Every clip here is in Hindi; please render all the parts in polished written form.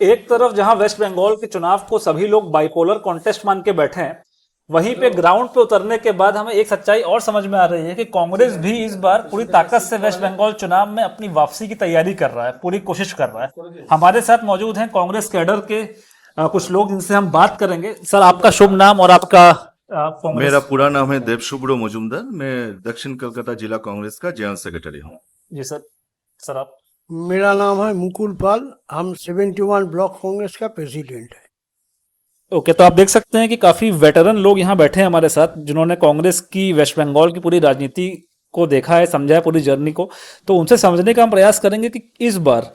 एक तरफ जहां वेस्ट बंगाल के चुनाव को सभी लोग बाइपोलर कॉन्टेस्ट मान के बैठे हैं, वहीं पे ग्राउंड पे उतरने के बाद हमें एक सच्चाई और समझ में आ रही है कि कांग्रेस भी इस बार पूरी ताकत से वेस्ट बंगाल चुनाव में अपनी वापसी की तैयारी कर रहा है, पूरी कोशिश कर रहा है। हमारे साथ मौजूद हैं कांग्रेस कैडर के कुछ लोग, जिनसे हम बात करेंगे। सर, आपका शुभ नाम और आपका मेरा पूरा नाम है देव शुभ्रो मजुमदार। मैं दक्षिण कोलकाता जिला कांग्रेस का जनरल सेक्रेटरी हूँ। जी सर। सर आप? मेरा नाम है मुकुल पाल, हम 71 ब्लॉक कांग्रेस का प्रेसिडेंट है। ओके, तो आप देख सकते हैं कि काफी वेटरन लोग यहाँ बैठे हैं हमारे साथ, जिन्होंने कांग्रेस की वेस्ट बंगाल की पूरी राजनीति को देखा है, समझा है, पूरी जर्नी को। तो उनसे समझने का हम प्रयास करेंगे कि इस बार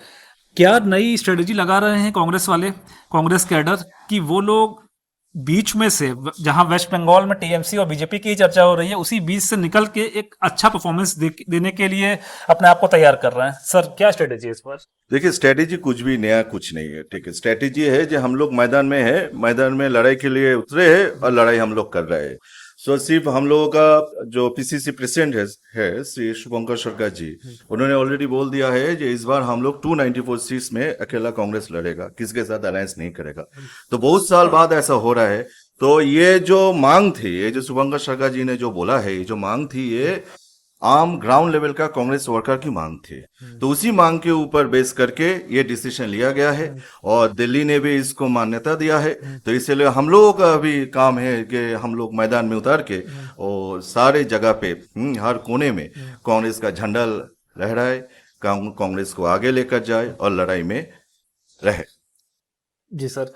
क्या नई स्ट्रेटेजी लगा रहे हैं कांग्रेस वाले, कांग्रेस कैडर, कि वो लोग बीच में से, जहां वेस्ट बंगाल में टीएमसी और बीजेपी की चर्चा हो रही है, उसी बीच से निकल के एक अच्छा परफॉर्मेंस देने के लिए अपने आप को तैयार कर रहे हैं। सर, क्या स्ट्रेटेजी है इस बार? देखिए, स्ट्रेटेजी कुछ भी नया कुछ नहीं है, ठीक है। स्ट्रेटेजी है जो हम लोग मैदान में है, मैदान में लड़ाई के लिए उतरे हैं और लड़ाई हम लोग कर रहे हैं। सो सिर्फ हम लोगों का जो पीसीसी प्रेसिडेंट है श्री शुभंकर सरकार जी, उन्होंने ऑलरेडी बोल दिया है कि इस बार हम लोग 294 सीट्स में अकेला कांग्रेस लड़ेगा, किसके साथ अलायंस नहीं करेगा। तो बहुत साल बाद ऐसा हो रहा है। तो ये जो मांग थी, ये जो शुभंकर सरकार जी ने जो बोला है, ये जो मांग थी, ये आम ग्राउंड लेवल का कांग्रेस वर्कर की मांग थी। तो उसी मांग के ऊपर बेस करके ये डिसीजन लिया गया है और दिल्ली ने भी इसको मान्यता दिया है। तो इसलिए हम लोगों का अभी काम है कि हम लोग मैदान में उतर के और सारे जगह पे हर कोने में कांग्रेस का झंडा लहराए, कांग्रेस को आगे लेकर जाए और लड़ाई में रहे। जी सर।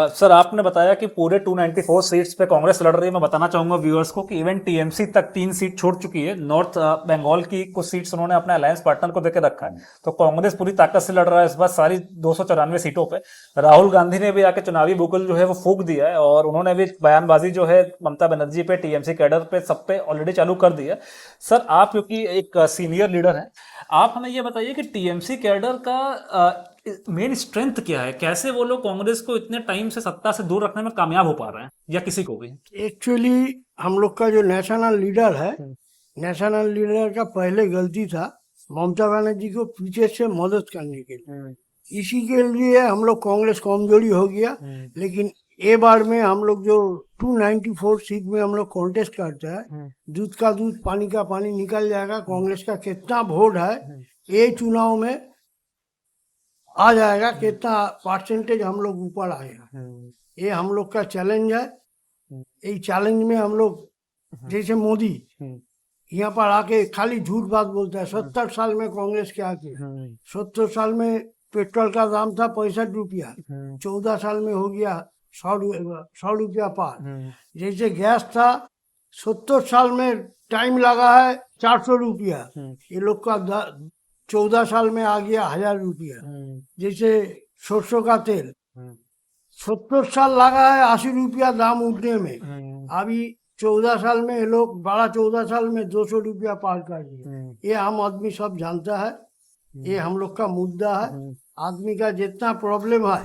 सर, आपने बताया कि पूरे 294 सीट्स पे कांग्रेस लड़ रही है। मैं बताना चाहूंगा व्यूअर्स को कि इवन टीएमसी तक 3 सीट छोड़ चुकी है। नॉर्थ बंगाल की कुछ सीट्स उन्होंने अपने अलायंस पार्टनर को देकर रखा है। तो कांग्रेस पूरी ताकत से लड़ रहा है इस बार सारी 294 सीटों पे। राहुल गांधी ने भी आके चुनावी बुगल जो है वो फूंक दिया है, और उन्होंने भी बयानबाजी जो है ममता बनर्जी पे, टीएमसी कैडर पे, सब पे ऑलरेडी चालू कर दी है। सर, आप क्योंकि एक सीनियर लीडर हैं, आप हमें ये बताइए कि टीएमसी कैडर का मेन स्ट्रेंथ क्या है? कैसे वो लोग कांग्रेस को इतने टाइम से सत्ता से दूर रखने में कामयाब हो पा रहे हैं, या किसी को भी? एक्चुअली हम लोग का जो नेशनल लीडर है, नेशनल लीडर का पहले गलती था ममता बनर्जी को पीछे से मदद करने के लिए। इसी के लिए हम लोग कांग्रेस कमजोरी हो गया। लेकिन ये बार में हम लोग जो 294 सीट में हम लोग कॉन्टेस्ट करते हैं, दूध का दूध पानी का पानी निकल जाएगा। कांग्रेस का कितना वोट है ये चुनाव में आ जाएगा, कितना परसेंटेज हम लोग ऊपर आएगा, ये हम लोग का चैलेंज है। ये चैलेंज में हम लोग, जैसे मोदी यहाँ पर आके खाली झूठ बात बोलता है। 70 साल में कांग्रेस क्या किया? 70 साल में पेट्रोल का दाम था 65 रुपया, 14 साल में हो गया 100 रुपया पार। जैसे गैस था 70 साल में टाइम लगा है 400 रुपया, ये लोग का 14 साल में आ गया 1000 रुपया। जैसे सरसों का तेल 70 साल लगा है 80 रुपया दाम उठने में, अभी 14 साल में ये लोग 14 साल में 200 रुपया पार कर दिए। ये आम आदमी सब जानता है, ये हम लोग का मुद्दा है। आदमी का जितना प्रॉब्लम है,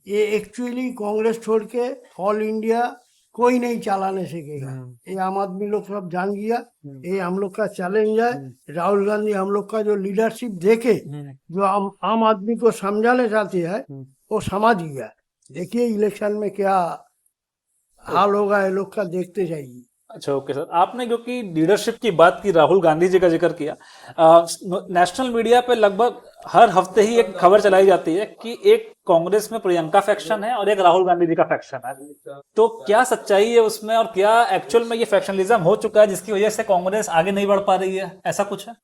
ये एक्चुअली कांग्रेस छोड़ के ऑल इंडिया कोई नहीं चलाने सकेगा। ये आम आदमी लोग सब जान गया। ये हम लोग का चैलेंज है। राहुल गांधी हम लोग का जो लीडरशिप देखे, जो आम आदमी को समझाने चाहते हैं, वो समझ गया। देखिए इलेक्शन में क्या हाल होगा, ये लोग का देखते जाइए। अच्छा, ओके सर। आपने क्योंकि लीडरशिप की बात की, राहुल गांधी जी का जिक्र किया, नेशनल मीडिया पे लगभग हर हफ्ते ही एक खबर चलाई जाती है कि एक कांग्रेस में प्रियंका फैक्शन है और एक राहुल गांधी जी का फैक्शन है। तो क्या सच्चाई है उसमें, और क्या एक्चुअल में ये फैक्शनलिज्म हो चुका है जिसकी वजह से कांग्रेस आगे नहीं बढ़ पा रही है? ऐसा कुछ है?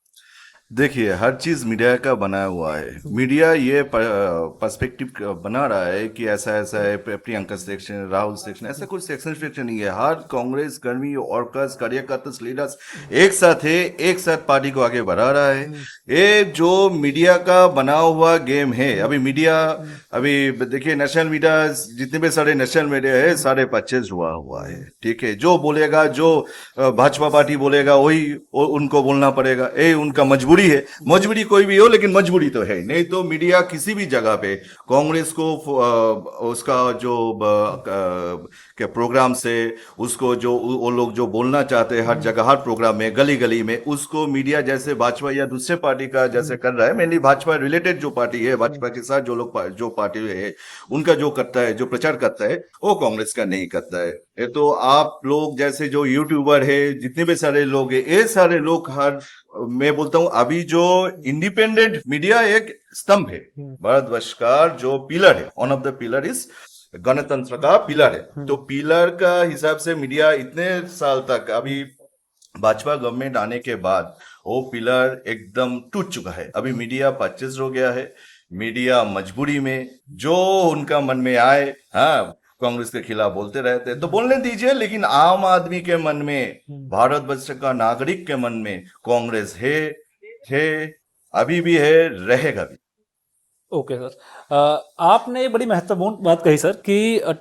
देखिए, हर चीज मीडिया का बना हुआ है। मीडिया ये पर्सपेक्टिव बना रहा है कि ऐसा ऐसा है, प्रियंका सेक्शन, राहुल सेक्शन, ऐसा कुछ सेक्शन नहीं है। हर कांग्रेस कर्मी, वर्कर्स, कार्यकर्ता, लीडर्स एक साथ है, एक साथ पार्टी को आगे बढ़ा रहा है। ये जो मीडिया का बना हुआ गेम है, अभी देखिए नेशनल मीडिया, जितने भी सारे नेशनल मीडिया है, सारे परचेज हुआ है, ठीक है। जो बोलेगा, जो भाजपा पार्टी बोलेगा, वही उनको बोलना पड़ेगा। ये उनका मजबूरी मजबूरी है, मजबूरी कोई भी हो लेकिन मजबूरी तो है, नहीं तो मीडिया किसी भी जगह पे कांग्रेस को उसका जो क्या प्रोग्राम से उसको जो वो लोग जो बोलना चाहते हैं हर जगह हर प्रोग्राम में गली गली में, उसको मीडिया जैसे भाजपा या दूसरे पार्टी का जैसे कर रहा है, मेनली भाजपा रिलेटेड जो पार्टी है, भाजपा के साथ जो लोग जो पार्टी है उनका जो करता है, जो प्रचार करता है, वो कांग्रेस का नहीं करता है। ये तो आप लोग जैसे जो यूट्यूबर है, जितने भी सारे लोग हैं, ये सारे लोग हर, मैं बोलता हूं अभी जो इंडिपेंडेंट मीडिया एक स्तंभ है भारतवर्ष का, जो पिलर है, one of the pillar is गणतंत्र का पिलर है। तो पिलर का हिसाब से मीडिया इतने साल तक, अभी भाजपा गवर्नमेंट आने के बाद वो पिलर एकदम टूट चुका है। अभी मीडिया परचेज हो गया है, मीडिया मजबूरी में जो उनका मन में आए, हाँ, कांग्रेस के खिलाफ बोलते रहते हैं, तो बोलने दीजिए, लेकिन आम आदमी के मन में, भारतवर्ष का नागरिक के मन में कांग्रेस है, अभी भी है, रहेगा भी। ओके सर, आपने बड़ी महत्वपूर्ण बात कही सर कि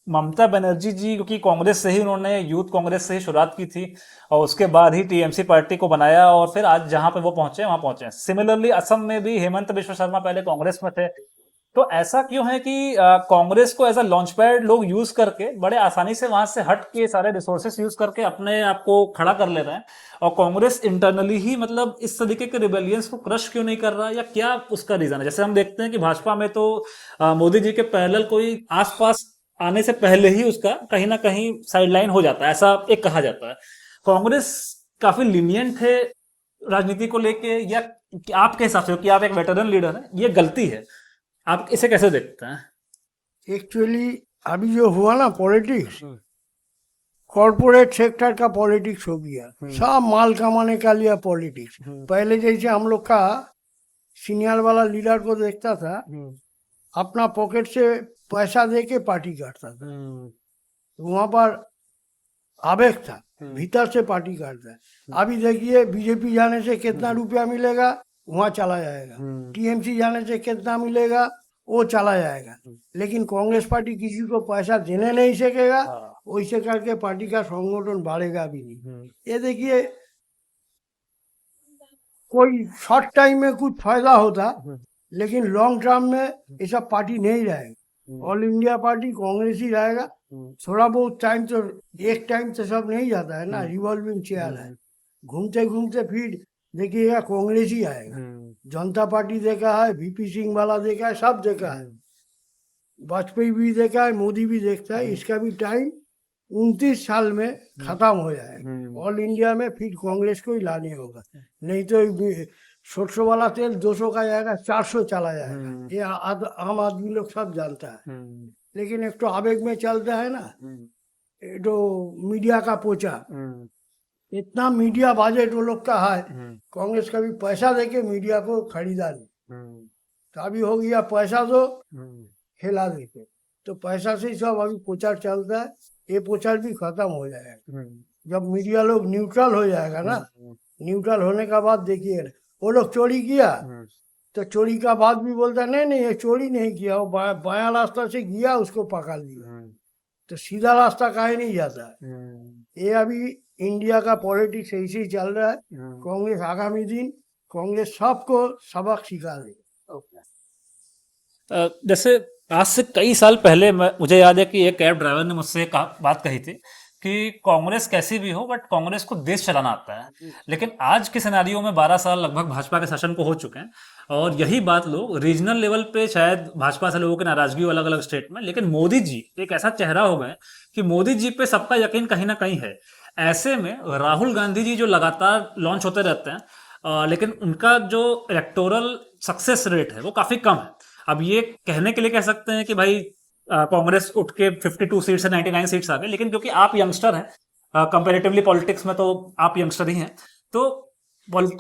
ममता बनर्जी जी, क्योंकि कांग्रेस से ही उन्होंने, यूथ कांग्रेस से ही शुरुआत की थी और उसके बाद ही टीएमसी पार्टी को बनाया और फिर आज जहां पे वो पहुंचे वहां पहुंचे। सिमिलरली असम में भी हेमंत बिश्व शर्मा पहले कांग्रेस में थे। तो ऐसा क्यों है कि कांग्रेस को एज अ लॉन्च पैड लोग यूज करके बड़े आसानी से वहां से हट के सारे रिसोर्सेस यूज करके अपने आप को खड़ा कर ले रहे हैं, और कांग्रेस इंटरनली ही मतलब इस तरीके के रिबेलियंस को क्रश क्यों नहीं कर रहा, या क्या उसका रीजन है? जैसे हम देखते हैं कि भाजपा में तो मोदी जी के पैरेलल कोई आसपास आने से पहले ही उसका कहीं ना कहीं साइडलाइन हो जाता है, ऐसा एक कहा जाता है। कांग्रेस काफी लीनियंट है राजनीति को लेके, या आपके हिसाब से, कि आप एक वेटरन लीडर हैं, ये गलती है, आप इसे कैसे देखते हैं? एक्चुअली अभी जो हुआ ना पॉलिटिक्स, कॉर्पोरेट सेक्टर का पॉलिटिक्स हो गया, सब माल कमाने का लिया पॉलिटिक्स। पहले जैसे हम लोग का सीनियर वाला लीडर को देखता था, अपना पॉकेट से पैसा दे के पार्टी काटता था, वहां पर आवेग था, भीतर से पार्टी काटता है। अभी देखिए बीजेपी जाने से कितना रुपया मिलेगा, वहां चला जाएगा, टीएमसी जाने से कितना मिलेगा, वो चला जाएगा, लेकिन कांग्रेस पार्टी किसी को पैसा देने नहीं सकेगा, वैसे करके पार्टी का संगठन बढ़ेगा भी नहीं। ये देखिए, कोई शॉर्ट टाइम में कुछ फायदा होता, लेकिन लॉन्ग टर्म में ऐसा पार्टी नहीं रहेगा। ऑल इंडिया पार्टी कांग्रेस ही रहेगा। थोड़ा बहुत टाइम तो, एक टाइम तो सब नहीं जाता है ना, रिवॉल्विंग चेयर है, घूमते घूमते फिर देखिएगा कांग्रेस ही आएगा। जनता पार्टी देखा है, वीपी सिंह वाला देखा है, सब देखा है, वाजपेयी भी देखा है, मोदी भी देखता है। इसका भी टाइम 29 साल में खत्म हो जाएगा। ऑल इंडिया में फिर कांग्रेस को ही लाने होगा, नहीं तो 100 वाला तेल 200 का जाएगा, 400 चला जाएगा। ये आम आदमी लोग सब जानता है, लेकिन एक तो आवेग में चलता है ना, तो मीडिया का पोचा, इतना मीडिया बजट वो लोग का है, कांग्रेस का भी पैसा देके मीडिया को खरीदा नहीं, तो अभी हो गया पैसा दो हिला देते, तो पैसा से ही सब अभी प्रचार चलता है। ये प्रचार भी खत्म हो जाएगा जब मीडिया लोग न्यूट्रल हो जाएगा ना। न्यूट्रल होने का बाद देखिए, वो लोग चोरी किया तो चोरी का बाद भी बोलता नहीं ये चोरी नहीं किया, वो बाया रास्ता से गया, उसको पकड़ लिया, तो सीधा रास्ता काहे नहीं जाता है। ये अभी इंडिया का पॉलिटिक्स ऐसे ही चल रहा है। कांग्रेस आगामी दिन, कांग्रेस सबको सबक सिखा दे। जैसे आज से कई साल पहले मुझे याद है कि एक कैब ड्राइवर ने मुझसे बात कही थी कि कांग्रेस कैसी भी हो, बट कांग्रेस को देश चलाना आता है। लेकिन आज के सिनेरियो में 12 साल लगभग भाजपा के शासन को हो चुके हैं, और यही बात लोग रीजनल लेवल पे, शायद भाजपा से लोगों की नाराजगी हो अलग अलग स्टेट में, लेकिन मोदी जी एक ऐसा चेहरा हो गए कि मोदी जी पे सबका यकीन कहीं ना कहीं है। ऐसे में राहुल गांधी जी जो लगातार लॉन्च होते रहते हैं, लेकिन उनका जो इलेक्टोरल सक्सेस रेट है वो काफी कम है। अब ये कहने के लिए कह सकते हैं कि भाई कांग्रेस उठ के 52 सीट से 99 सीट्स आ गए, लेकिन क्योंकि आप यंगस्टर हैं, कंपैरेटिवली पॉलिटिक्स में तो आप यंगस्टर ही हैं, तो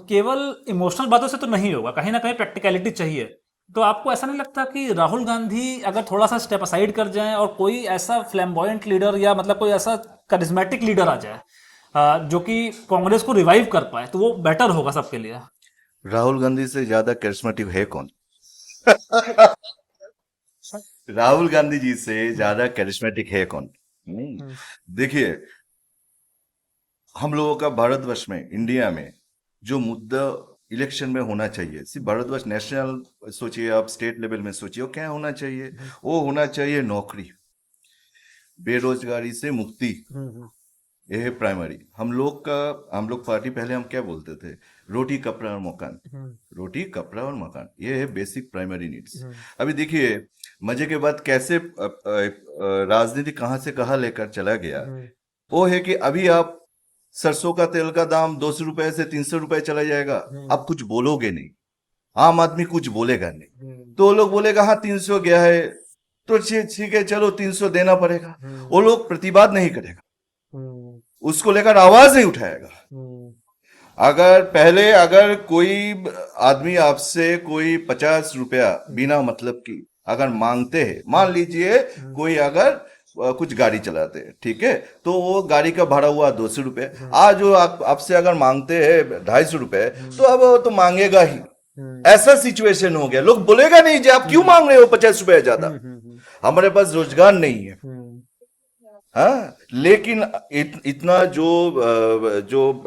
केवल इमोशनल बातों से तो नहीं होगा, कहीं ना कहीं प्रैक्टिकलिटी चाहिए। तो आपको ऐसा नहीं लगता कि राहुल गांधी अगर थोड़ा सा स्टेप असाइड कर जाएं और कोई ऐसा फ्लैम्बॉयंट लीडर, या मतलब कोई ऐसा करिज्मेटिक लीडर आ जाए जो कि कांग्रेस को रिवाइव कर पाए, तो वो बेटर होगा सबके लिए? राहुल गांधी से ज्यादा करिश्मेटिक है कौन? राहुल गांधी जी से ज्यादा करिश्मेटिक है कौन? देखिए, हम लोगों का भारतवर्ष में, इंडिया में जो मुद्दा इलेक्शन में होना चाहिए। सिर्फ भारतवर्ष नेशनल सोचिए, आप स्टेट लेवल में सोचिए, वो क्या होना चाहिए? वो होना चाहिए नौकरी, बेरोजगारी से मुक्ति। ये है प्राइमरी। हम लोग पार्टी पहले हम क्या बोलते थे? रोटी कपड़ा और मकान, रोटी कपड़ा और मकान, ये है बेसिक प्राइमरी नीड्स। अभी देखिए मजे के बाद कैसे राजनीति कहाँ से कहाँ लेकर चला गया। वो है कि अभी आप सरसों का तेल का दाम 200 रुपए से 300 रुपए चला जाएगा, आप कुछ बोलोगे नहीं, आम आदमी कुछ बोलेगा नहीं, तो वो लोग बोलेगा हाँ 300 गया है तो ठीक है चलो 300 देना पड़ेगा। वो लोग प्रतिवाद नहीं करेगा, उसको लेकर आवाज नहीं उठाएगा। अगर कोई आदमी आपसे कोई 50 रुपया बिना मतलब की अगर मांगते हैं, मान लीजिए कोई अगर कुछ गाड़ी चलाते हैं, ठीक है, तो वो गाड़ी का भाड़ा हुआ 200 रुपए, आज वो आपसे अगर मांगते हैं 250 रुपए, तो अब वो तो मांगेगा ही। ऐसा सिचुएशन हो गया, लोग बोलेगा नहीं जी आप क्यों मांग रहे हो 50 रुपए ज्यादा, हमारे पास रोजगार नहीं है। हाँ, लेकिन इतना जो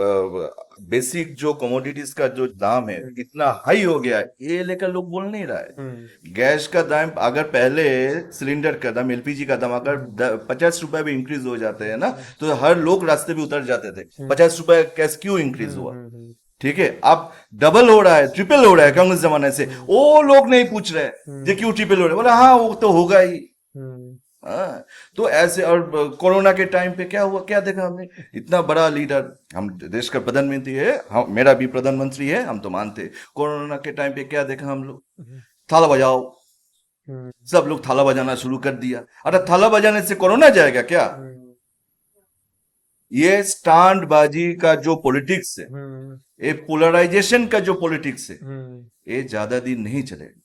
बेसिक जो कमोडिटीज का जो दाम है इतना हाई हो गया है, ये लेकर लोग बोल नहीं रहा है। गैस का दाम अगर पहले सिलेंडर का दाम, एलपीजी का दाम अगर 50 रुपए भी इंक्रीज हो जाते हैं ना, तो हर लोग रास्ते पे उतर जाते थे। 50 रुपए कैसे क्यों इंक्रीज हुआ? ठीक है, अब डबल हो रहा है, ट्रिपल हो रहा है कांग्रेस जमाने से। वो लोग नहीं पूछ रहे ये क्यों ट्रिपल हो रहा है, बोला हाँ वो तो होगा ही। हाँ, तो ऐसे। और कोरोना के टाइम पे क्या हुआ, क्या देखा हमने? इतना बड़ा लीडर, हम देश का प्रधानमंत्री है, हम मेरा भी प्रधानमंत्री है, हम तो मानते। कोरोना के टाइम पे क्या देखा हम लोग? थाला बजाओ, सब लोग थाला बजाना शुरू कर दिया। अरे थाला बजाने से कोरोना जाएगा क्या? ये स्टैंडबाजी का जो पॉलिटिक्स है, ये पोलराइजेशन का जो पॉलिटिक्स है, ये ज्यादा दिन नहीं चलेगा।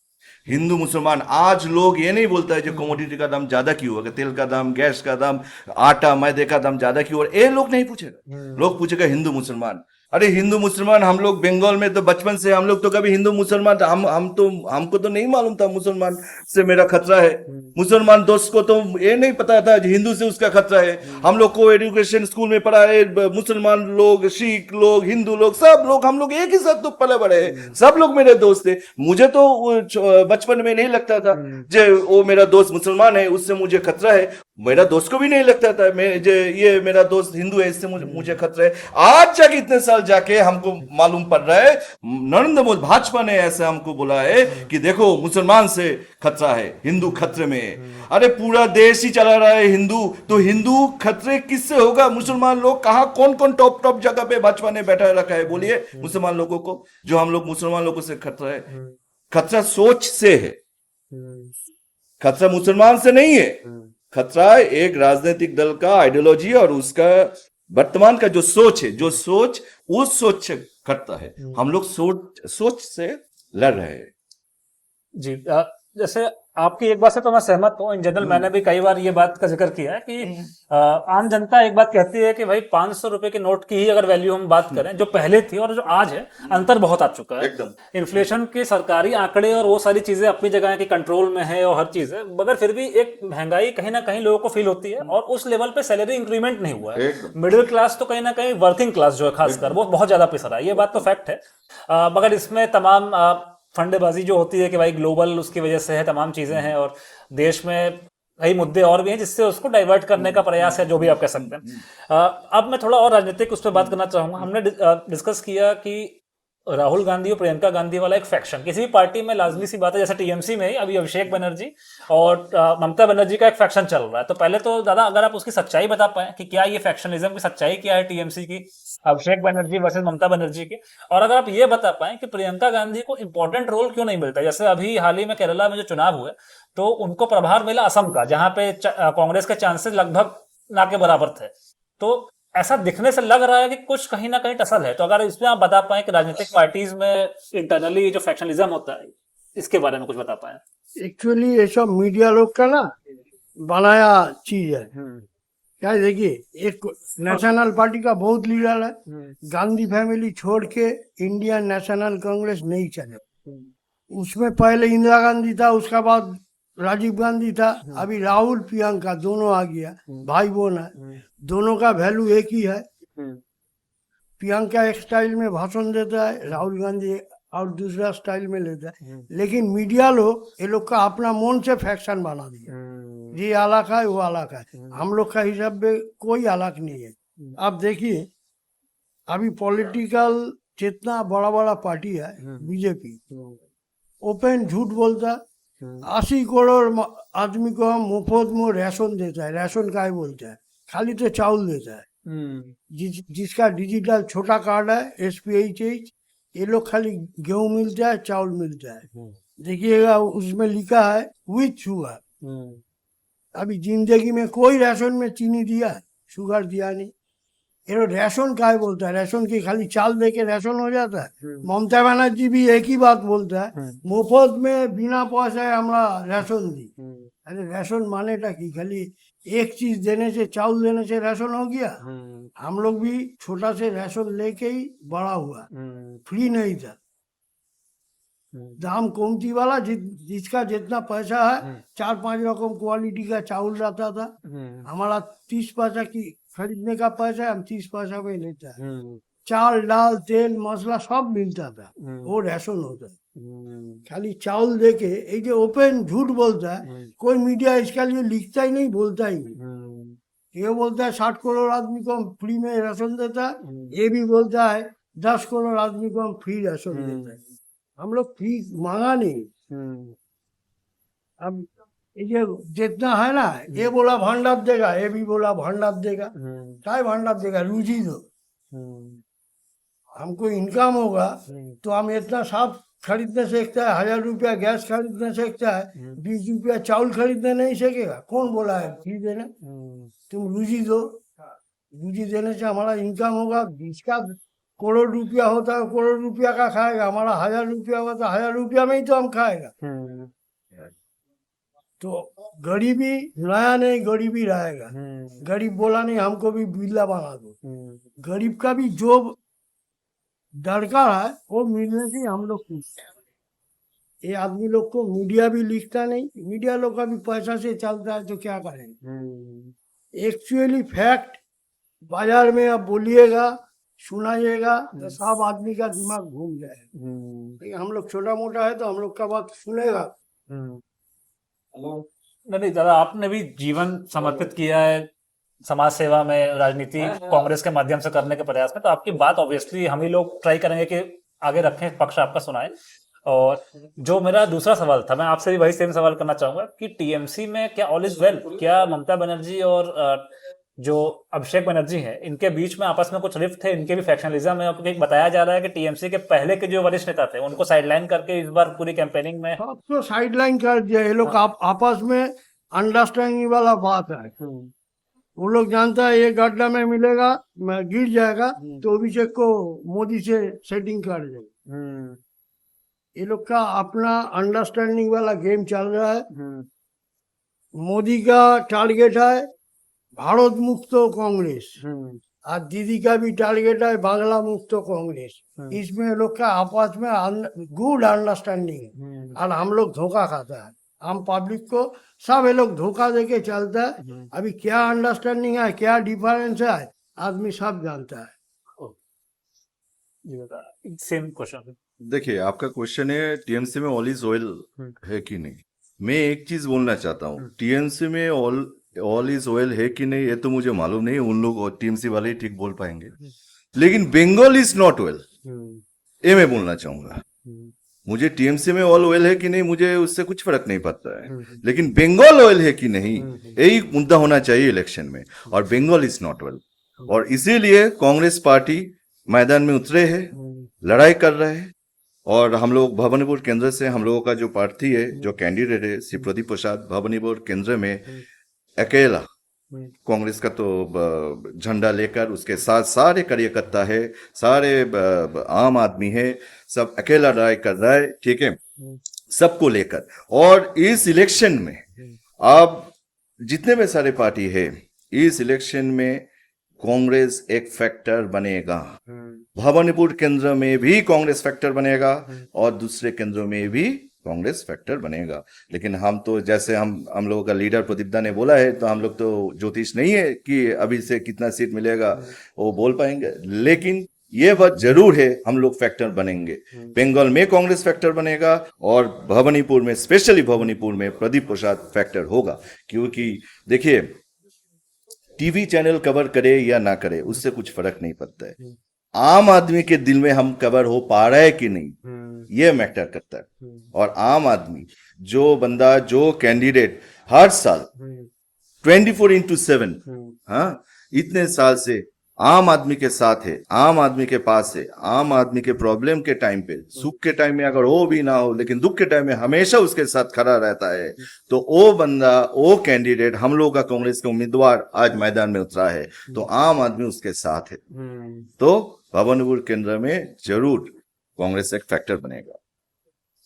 हिंदू मुसलमान, आज लोग ये नहीं बोलता है जो कमोडिटी का दाम ज्यादा क्यों होगा, तेल का दाम, गैस का दाम, आटा मैदे का दाम ज्यादा क्यों हो रहा है, ये लोग नहीं पूछेगा। लोग पूछेगा हिंदू मुसलमान। अरे हिंदू मुसलमान, हम लोग बंगाल में तो बचपन से हम लोग तो कभी हिंदू मुसलमान था, हमको तो नहीं मालूम था मुसलमान से मेरा खतरा है। मुसलमान दोस्त को तो ये नहीं पता था हिंदू से उसका खतरा है। हम लोग को एजुकेशन स्कूल में पढ़ा है, मुसलमान लोग, सिख लोग, हिंदू लोग, सब लोग हम लोग एक ही साथ तो पले बड़े हैं, सब लोग मेरे दोस्त थे। मुझे तो बचपन में नहीं लगता था जो वो मेरा दोस्त मुसलमान है उससे मुझे खतरा है, मेरा दोस्त को भी नहीं लगता था ये मेरा दोस्त हिंदू है इससे मुझे खतरा है। आज जाके इतने साल जाके हमको मालूम पड़ रहा है, नरेंद्र मोदी भाजपा ने ऐसे हमको बोला है कि देखो मुसलमान से खतरा है, हिंदू खतरे में है। अरे पूरा देश ही चला रहा है हिंदू, तो हिंदू खतरे किससे होगा? मुसलमान लोग कहाँ, कौन कौन टॉप जगह पे भाजपा ने बैठा रखा है बोलिए मुसलमान लोगों को? जो हम लोग मुसलमान लोगों से खतरा है, खतरा सोच से है, खतरा मुसलमान से नहीं है। खतरा एक राजनीतिक दल का आइडियोलॉजी और उसका वर्तमान का जो सोच है, जो सोच उस सोच से खतरा है। हम लोग सोच से लड़ रहे हैं। जी, जैसे आपकी एक बात से तो मैं सहमत हूँ। इन जनरल मैंने भी कई बार ये बात का जिक्र किया है कि आम जनता एक बात कहती है कि भाई 500 रुपए के नोट की ही अगर वैल्यू हम बात करें, जो पहले थी और जो आज है, अंतर बहुत आ चुका है। एकदम इन्फ्लेशन के सरकारी आंकड़े और वो सारी चीजें अपनी जगह की कंट्रोल में है और हर चीज है, मगर फिर भी एक महंगाई कहीं ना कहीं लोगों को फील होती है और उस लेवल पे सैलरी इंक्रीमेंट नहीं हुआ है। मिडिल क्लास तो कहीं ना कहीं, वर्किंग क्लास जो है खासकर, वो बहुत ज्यादा पिस रहा है, ये बात तो फैक्ट है। मगर इसमें तमाम फंडेबाजी जो होती है कि भाई ग्लोबल उसकी वजह से है, तमाम चीजें हैं और देश में कई मुद्दे और भी हैं जिससे उसको डाइवर्ट करने का प्रयास है, जो भी आप कह सकते हैं। अब मैं थोड़ा और राजनीतिक उस पर बात करना चाहूंगा। हमने डिस्कस किया कि राहुल गांधी और प्रियंका गांधी वाला एक फैक्शन किसी भी पार्टी में लाजमी सी बात है, जैसे टीएमसी में ही अभी अभिषेक बनर्जी और ममता बनर्जी का एक फैक्शन चल रहा है। तो पहले तो दादा अगर आप उसकी सच्चाई बता पाए कि क्या ये फैक्शनिज्म की सच्चाई क्या है टीएमसी की, अभिषेक बनर्जी वर्सेस ममता बनर्जी की, और अगर आप ये बता पाए कि प्रियंका गांधी को इंपॉर्टेंट रोल क्यों नहीं मिलता। जैसे अभी हाल ही में केरला में जो चुनाव हुए तो उनको प्रभार मिला असम का, जहां पे कांग्रेस के चांसेस लगभग ना के बराबर थे। तो ऐसा दिखने से लग रहा है कि कुछ कहीं ना कहीं टसल है। तो अगर इसमें आप बता पाए कि राजनीतिक पार्टीज में इंटरनली जो फैक्शनिज्म होता है, इसके बारे में कुछ बता पाए। एक्चुअली ये सब मीडिया लोग का ना बनाया चीज है। क्या है, देखिए एक नेशनल पार्टी का बहुत लीडर है, गांधी फैमिली छोड़ के इंडियन नेशनल कांग्रेस नहीं चले। उसमें पहले इंदिरा गांधी था, उसका बाद राजीव गांधी था, अभी राहुल प्रियंका दोनों आ गया, भाई बहन है, दोनों का वैल्यू एक ही है। प्रियंका एक स्टाइल में भाषण देता है, राहुल गांधी और दूसरा स्टाइल में लेता है। लेकिन मीडिया लोग ये लोग का अपना मन से फैक्शन बना दिया, ये अलग है वो अलग है। हम लोग का हिसाब में कोई अलग नहीं है। आप देखिए अभी पॉलिटिकल जितना बड़ा बड़ा पार्टी है बीजेपी, ओपन झूठ बोलता है। 80 करोड़ आदमी को हम मुफ्त में राशन देता है। राशन का ही बोलता है, खाली तो चावल देता है। जिसका डिजिटल छोटा कार्ड है SPH, ये लोग खाली गेहूं मिलता है, चावल मिलता है। देखिएगा उसमें लिखा है विथ शुगर। अभी जिंदगी में कोई राशन में चीनी दिया है, शुगर दिया नहीं। ये लोग राशन का ही बोलता है, राशन की खाली चाल दे के राशन हो जाता है। ममता बनर्जी भी एक ही बात बोलता है, मुफ्त में बिना पैसे हमरा राशन दी। अरे राशन मानेटा की खाली एक चीज देने से, चावल देने से राशन हो गया? हम लोग भी छोटा से राशन लेके ही बड़ा हुआ, फ्री नहीं था। दाम कमती वाला जिसका जितना पैसा है, 4-5 रकम क्वालिटी का चावल रहता था। हमारा 30 पैसा की खरीदने का पैसा हम 30 पैसा में लेता है। चाल दाल तेल मसला सब मिलता था, वो राशन होता है। खाली चावल देके ये जो ओपन झूठ बोलता है, कोई मीडिया इसके लिए लिखता ही नहीं, बोलता ही नहीं। ये बोलता है 60 करोड़ आदमी को हम फ्री में राशन देता है, ये भी बोलता है 10 करोड़ आदमी को हम फ्री राशन देता है। हम लोग फ्री मांगा नहीं। अब ये जितना है ना, ये बोला भंडार देगा, ये भी बोला भंडार देगा। क्या भंडार देगा? रूजी दो। हमको इनकम होगा तो हम इतना साफ खरीदने सकता है, 1000 रुपया गैस खरीदने सकता है, 20 रुपया चावल खरीदने नहीं सकेगा? कौन बोला है फ्री देना? तुम रूजी दो। रूजी देने से हमारा इनकम होगा। जिसका करोड़ रुपया होता है करोड़ रुपया का खाएगा, हमारा 1000 रुपया हुआ तो 1000 रुपया में ही तो हम खाएगा। तो गरीबी नया नहीं, गरीबी रहेगा। गरीब बोला नहीं हमको भी बिल्ला बना दो। गरीब का भी जो दरकार है वो मिलने से हम लोग खुश। ये आदमी लोग को मीडिया भी लिखता नहीं, मीडिया लोग का भी पैसा से चलता है तो क्या करेंगे। एक्चुअली फैक्ट बाजार में आप बोलिएगा, सुनाइएगा तो सब आदमी का दिमाग घूम जाएगा। हम लोग छोटा मोटा है तो हम लोग का बात सुनेगा। नहीं दादा, आपने भी जीवन समर्पित किया है समाज सेवा में, राजनीति कांग्रेस के माध्यम से करने के प्रयास में, तो आपकी बात ऑब्वियसली हम ही लोग ट्राई करेंगे कि आगे रखें, पक्ष आपका सुनाएं। और जो मेरा दूसरा सवाल था, मैं आपसे भी वही सेम सवाल करना चाहूंगा कि टीएमसी में क्या ऑल इज वेल? क्या ममता बनर्जी और जो अभिषेक बनर्जी हैं, इनके बीच में आपस में कुछ रिफ्ट थे, इनके भी फैक्शनलिज्म है? क्योंकि बताया जा रहा है कि टीएमसी के पहले के जो वरिष्ठ नेता थे उनको साइडलाइन करके इस बार पूरी कैंपेनिंग में सबको साइडलाइन कर दिया। ये लोग आपस में अंडरस्टैंडिंग वाला बात है। वो लोग जानता है ये गड्ढा में मिलेगा, मैं गिर जाएगा तो अभिषेक को मोदी से सेटिंग कर देगा। ये लोग का अपना अंडरस्टैंडिंग वाला गेम चल रहा है। मोदी का टारगेट है भारत मुक्त कांग्रेस, और दीदी का भी टारगेट है बांग्ला मुक्त कांग्रेस। इसमें लोग का आपस में गुड अंडरस्टैंडिंग है, और हम लोग धोखा खाता है। आम पब्लिक को सब ये लोग धोखा देके चलता है। अभी क्या अंडरस्टैंडिंग है, क्या डिफरेंस है, आदमी सब जानता है। Same question. देखिए, आपका क्वेश्चन है टीएमसी में ऑल इज ऑयल है कि नहीं। मैं एक चीज बोलना चाहता हूँ, टीएमसी में ऑल इज ऑयल है कि नहीं ये तो मुझे मालूम नहीं, उन लोग टीएमसी वाले ही ठीक बोल पाएंगे। लेकिन बंगाल इज नॉट ऑयल, ये मैं बोलना चाहूंगा। मुझे टीएमसी में ऑल ऑयल है कि नहीं मुझे उससे कुछ फर्क नहीं पड़ता है, लेकिन बंगाल ऑयल है कि नहीं यही मुद्दा होना चाहिए इलेक्शन में, और बंगाल इज नॉट ऑयल। और इसीलिए कांग्रेस पार्टी मैदान में उतरे है, लड़ाई कर रहे हैं। और हम लोग भवानीपुर केंद्र से, हम लोगों का जो प्रार्थी है, जो कैंडिडेट है श्री प्रदीप प्रसाद, भवानीपुर केंद्र में अकेला कांग्रेस का तो झंडा लेकर, उसके साथ सारे कार्यकर्ता है, सारे आम आदमी है, सब अकेला लड़ाई कर रहा है, ठीक है, सबको लेकर। और इस इलेक्शन में आप जितने भी सारे पार्टी है, इस इलेक्शन में कांग्रेस एक फैक्टर बनेगा। भवानीपुर केंद्र में भी कांग्रेस फैक्टर बनेगा और दूसरे केंद्रों में भी कांग्रेस फैक्टर बनेगा। लेकिन हम तो जैसे हम लोगों का लीडर प्रदीप दा ने बोला है, तो हम लोग तो ज्योतिष नहीं है कि अभी से कितना सीट मिलेगा वो बोल पाएंगे। लेकिन ये बात जरूर है, हम लोग फैक्टर बनेंगे। बंगाल में कांग्रेस फैक्टर बनेगा और भवानीपुर में, स्पेशली भवानीपुर में प्रदीप प्रसाद फैक्टर होगा। क्योंकि देखिए, टीवी चैनल कवर करे या ना करे उससे कुछ फर्क नहीं पड़ता है, आम आदमी के दिल में हम कवर हो पा रहे हैं कि नहीं, ये मैटर करता है। और आम आदमी, जो बंदा, जो कैंडिडेट हर साल 24/7, हाँ, इतने साल से आम आदमी के साथ है, आम आदमी के पास है, आम आदमी के प्रॉब्लम के टाइम पे, सुख के टाइम में अगर वो भी ना हो लेकिन दुख के टाइम में हमेशा उसके साथ खड़ा रहता है, तो वो बंदा, वो कैंडिडेट, हम लोग का कांग्रेस का उम्मीदवार आज मैदान में उतरा है, तो आम आदमी उसके साथ है, तो भवानीपुर केंद्र में जरूर कांग्रेस एक फैक्टर बनेगा।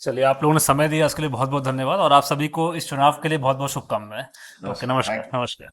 चलिए, आप लोगों ने समय दिया, उसके लिए बहुत बहुत धन्यवाद, और आप सभी को इस चुनाव के लिए बहुत बहुत शुभकामनाएं। ओके, नमस्कार। नमस्कार।